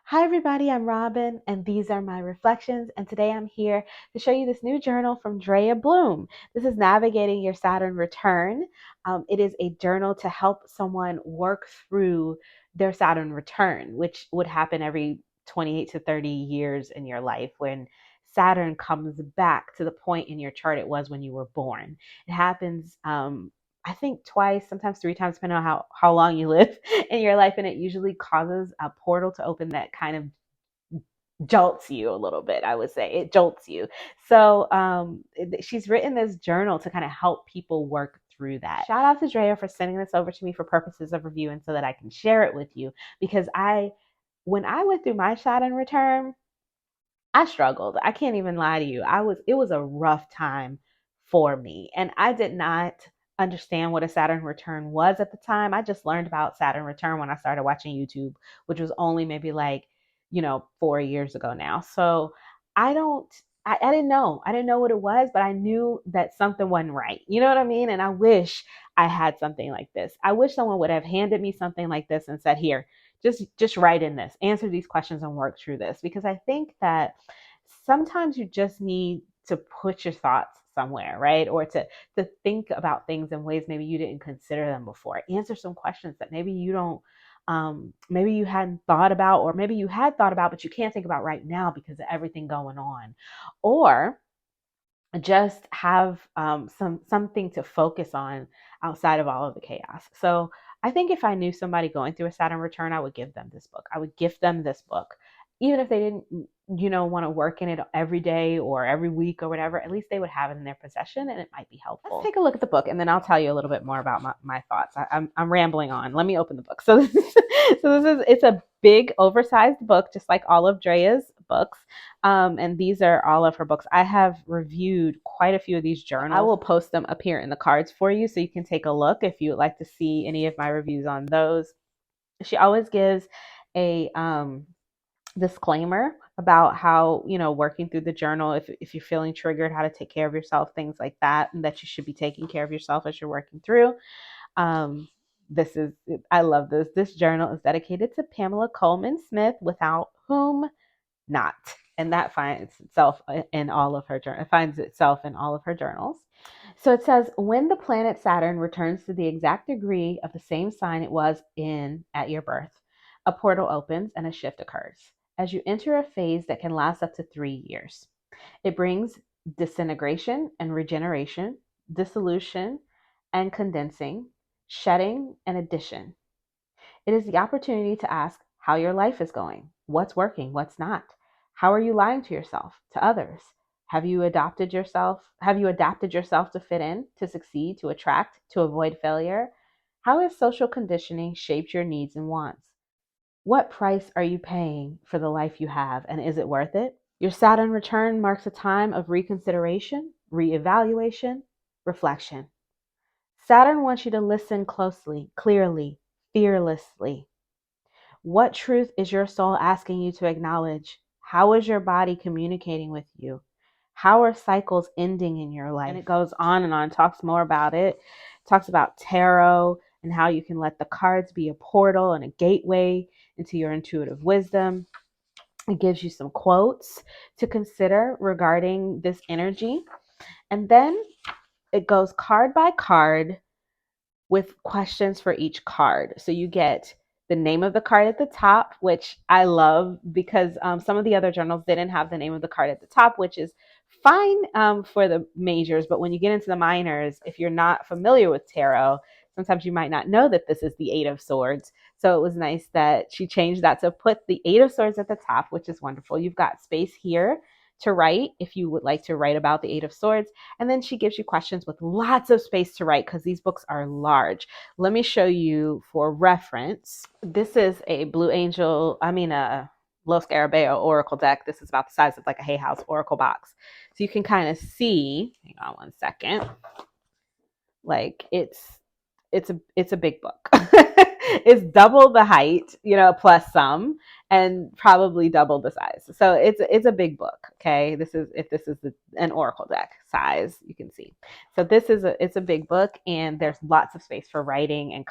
Hi, everybody. I'm Robin, and these are my reflections. And today I'm here to show you this new journal from Dreya Blume. This is Navigating Your Saturn Return. It is a journal to help someone work through their Saturn return, which would happen every 28 to 30 years in your life when Saturn comes back to the point in your chart it was when you were born. It happens I think twice, sometimes three times, depending on how long you live in your life. And it usually causes a portal to open that kind of jolts you a little bit, I would say. It jolts you. So she's written this journal to kind of help people work through that. Shout out to Dreya for sending this over to me for purposes of review and so that I can share it with you. Because when I went through my Saturn return, I struggled. I can't even lie to you. It was a rough time for me. And I did not understand what a Saturn return was at the time. I just learned about Saturn return when I started watching YouTube, which was only maybe like, 4 years ago now. So I don't I didn't know. I didn't know what it was, but I knew that something wasn't right. You know what I mean? And I wish I had something like this. I wish someone would have handed me something like this and said, "Here, just write in this, answer these questions and work through this," because I think that sometimes you just need to put your thoughts somewhere, right? Or to think about things in ways maybe you didn't consider them before. Answer some questions that maybe you don't maybe you hadn't thought about, or maybe you had thought about but you can't think about right now because of everything going on. Or just have something to focus on outside of all of the chaos. So I think if I knew somebody going through a Saturn return, I would give them this book. I would gift them this book. Even if they didn't, want to work in it every day or every week or whatever, at least they would have it in their possession and it might be helpful. Let's take a look at the book and then I'll tell you a little bit more about my thoughts. I'm rambling on. Let me open the book. It's a big oversized book, just like all of Dreya's books. And these are all of her books. I have reviewed quite a few of these journals. I will post them up here in the cards for you so you can take a look if you would like to see any of my reviews on those. She always gives a disclaimer about how, working through the journal, if you're feeling triggered, how to take care of yourself, things like that, and that you should be taking care of yourself as you're working through. Um, I love this. This journal is dedicated to Pamela Coleman Smith, without whom not. And that finds itself in all of her it finds itself in all of her journals. So it says, when the planet Saturn returns to the exact degree of the same sign it was in at your birth, a portal opens and a shift occurs as you enter a phase that can last up to 3 years. It brings disintegration and regeneration, dissolution and condensing, shedding and addition. It is the opportunity to ask how your life is going, what's working, what's not. How are you lying to yourself, to others? Have you adapted yourself to fit in, to succeed, to attract, to avoid failure? How has social conditioning shaped your needs and wants? What price are you paying for the life you have, and is it worth it? Your Saturn return marks a time of reconsideration, reevaluation, reflection. Saturn wants you to listen closely, clearly, fearlessly. What truth is your soul asking you to acknowledge? How is your body communicating with you? How are cycles ending in your life? And it goes on and on, talks more about it. Talks about tarot and how you can let the cards be a portal and a gateway into your intuitive wisdom. It gives you some quotes to consider regarding this energy. And then it goes card by card with questions for each card. So you get the name of the card at the top, which I love because some of the other journals didn't have the name of the card at the top, which is fine for the majors. But when you get into the minors, if you're not familiar with tarot, sometimes you might not know that this is the Eight of Swords. So it was nice that she changed that to put the Eight of Swords at the top, which is wonderful. You've got space here to write if you would like to write about the Eight of Swords. And then she gives you questions with lots of space to write because these books are large. Let me show you for reference. This is a a Los Scarabeo Oracle deck. This is about the size of like a Hay House Oracle box. So you can kind of see, hang on one second, like it's a big book. It's double the height, plus some, and probably double the size. So it's a big book. Okay, this is an oracle deck size, you can see. So it's a big book, and there's lots of space for writing and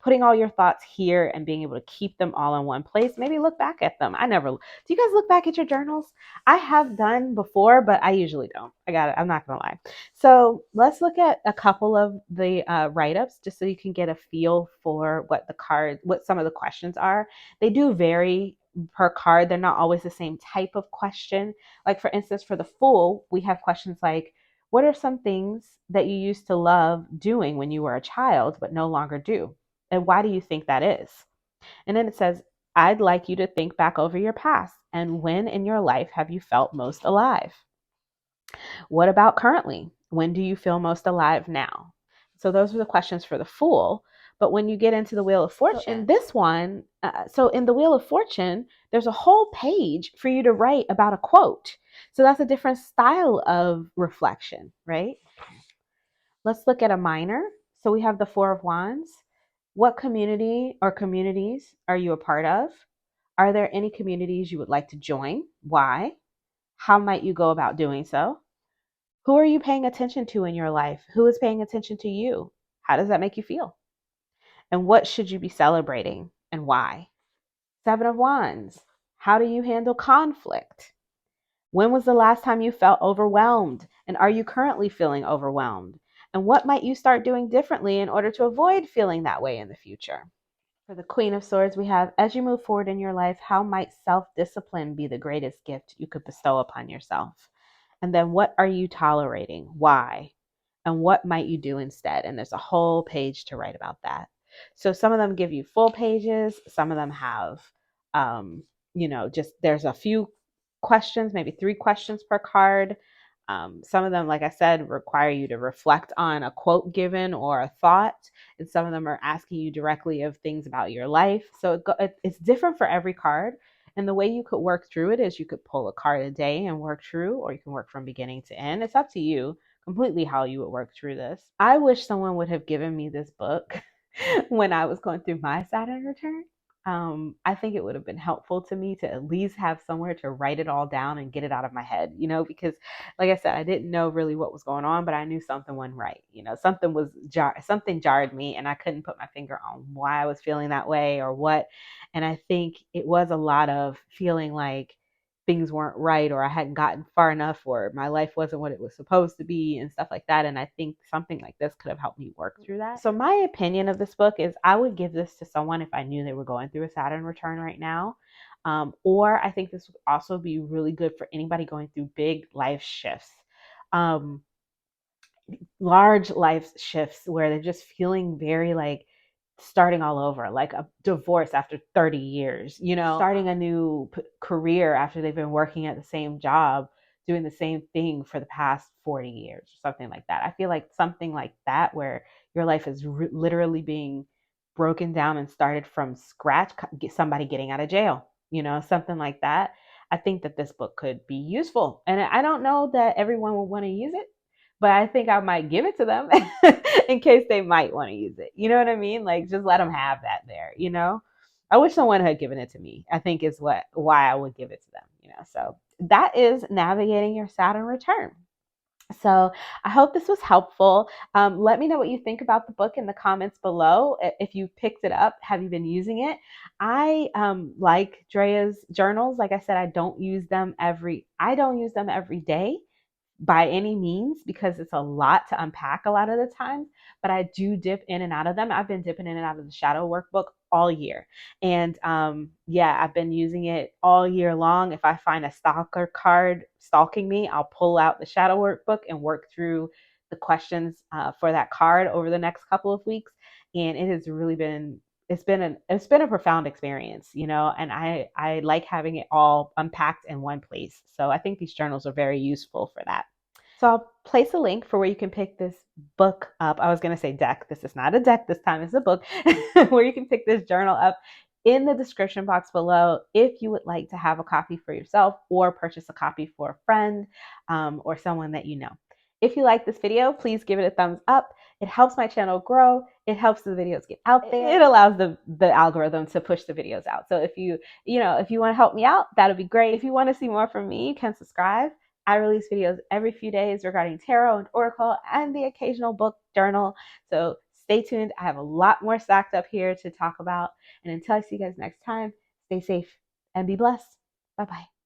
putting all your thoughts here and being able to keep them all in one place. Maybe look back at them. Do you guys look back at your journals? I have done before, but I usually don't. I'm not going to lie. So let's look at a couple of the write-ups just so you can get a feel for what some of the questions are. They do vary per card. They're not always the same type of question. Like for instance, for the Fool, we have questions like, what are some things that you used to love doing when you were a child but no longer do? And why do you think that is? And then it says, I'd like you to think back over your past and when in your life have you felt most alive? What about currently? When do you feel most alive now? So those are the questions for the Fool. But when you get into the Wheel of Fortune, in this one, in the Wheel of Fortune, there's a whole page for you to write about a quote. So that's a different style of reflection, right? Let's look at a minor. So we have the Four of Wands. What community or communities are you a part of? Are there any communities you would like to join? Why? How might you go about doing so? Who are you paying attention to in your life? Who is paying attention to you? How does that make you feel? And what should you be celebrating and why? Seven of Wands. How do you handle conflict? When was the last time you felt overwhelmed? And are you currently feeling overwhelmed? And what might you start doing differently in order to avoid feeling that way in the future? For the Queen of Swords, we have, as you move forward in your life, how might self-discipline be the greatest gift you could bestow upon yourself? And then what are you tolerating? Why? And what might you do instead? And there's a whole page to write about that. So some of them give you full pages. Some of them have, just there's a few questions, maybe 3 questions per card. Some of them, like I said, require you to reflect on a quote given or a thought. And some of them are asking you directly of things about your life. So it's different for every card. And the way you could work through it is you could pull a card a day and work through, or you can work from beginning to end. It's up to you completely how you would work through this. I wish someone would have given me this book when I was going through my Saturn return. I think it would have been helpful to me to at least have somewhere to write it all down and get it out of my head, because like I said, I didn't know really what was going on, but I knew something wasn't right. Something jarred me and I couldn't put my finger on why I was feeling that way or what. And I think it was a lot of feeling like things weren't right, or I hadn't gotten far enough, or my life wasn't what it was supposed to be and stuff like that. And I think something like this could have helped me work through that. So my opinion of this book is I would give this to someone if I knew they were going through a Saturn return right now. Or I think this would also be really good for anybody going through big life shifts. Large life shifts where they're just feeling very like starting all over, like a divorce after 30 years, starting a new career after they've been working at the same job, doing the same thing for the past 40 years or something like that. I feel like something like that where your life is literally being broken down and started from scratch, somebody getting out of jail, something like that. I think that this book could be useful. And I don't know that everyone will want to use it, but I think I might give it to them in case they might want to use it. You know what I mean? Like, just let them have that there, I wish someone had given it to me, I think is why I would give it to them, So that is navigating your Saturn return. So I hope this was helpful. Let me know what you think about the book in the comments below. If you picked it up, have you been using it? I like Dreya's journals. Like I said, I don't use them every day by any means, because it's a lot to unpack a lot of the times, but I do dip in and out of them. I've been dipping in and out of the shadow workbook all year. And I've been using it all year long. If I find a stalker card stalking me, I'll pull out the shadow workbook and work through the questions for that card over the next couple of weeks. And it has really been it's been a profound experience, and I like having it all unpacked in one place. So I think these journals are very useful for that. So I'll place a link for where you can pick this book up. I was going to say deck. This is not a deck this time, it's a book where you can pick this journal up in the description box below if you would like to have a copy for yourself or purchase a copy for a friend or someone that you know. If you like this video, please give it a thumbs up. It helps my channel grow. It helps the videos get out there. It allows the algorithm to push the videos out. So if you want to help me out, that'll be great. If you want to see more from me, you can subscribe. I release videos every few days regarding tarot and oracle and the occasional book journal. So stay tuned. I have a lot more stacked up here to talk about. And until I see you guys next time, stay safe and be blessed. Bye-bye.